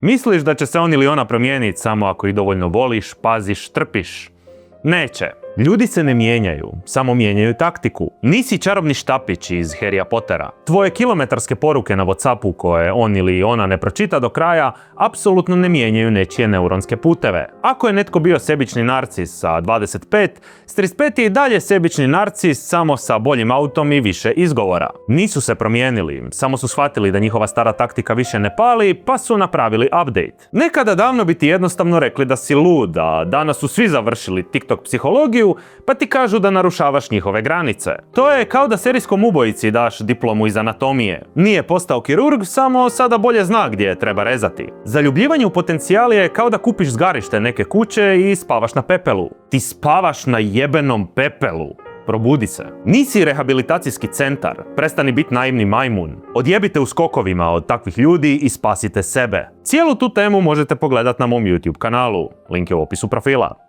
Misliš da će se on ili ona promijeniti samo ako ih dovoljno voliš, paziš, trpiš? Neće. Ljudi se ne mijenjaju, samo mijenjaju taktiku. Nisi čarobni štapić iz Harrya Pottera. Tvoje kilometarske poruke na WhatsAppu koje on ili ona ne pročita do kraja, apsolutno ne mijenjaju nečije neuronske puteve. Ako je netko bio sebični narcis sa 25, s 35 je i dalje sebični narcis, samo sa boljim autom i više izgovora. Nisu se promijenili, samo su shvatili da njihova stara taktika više ne pali, pa su napravili update. Nekada davno bi ti jednostavno rekli da si lud, a danas su svi završili TikTok psihologiju, pa ti kažu da narušavaš njihove granice. To je kao da serijskom ubojici daš diplomu iz anatomije. Nije postao kirurg, samo sada bolje zna gdje treba rezati. Zaljubljivanje u potencijal je kao da kupiš zgarište neke kuće i spavaš na pepelu. Ti spavaš na jebenom pepelu. Probudi se. Nisi rehabilitacijski centar, prestani biti naivni majmun. Odjebite u skokovima od takvih ljudi i spasite sebe. Cijelu tu temu možete pogledati na mom YouTube kanalu, link je u opisu profila.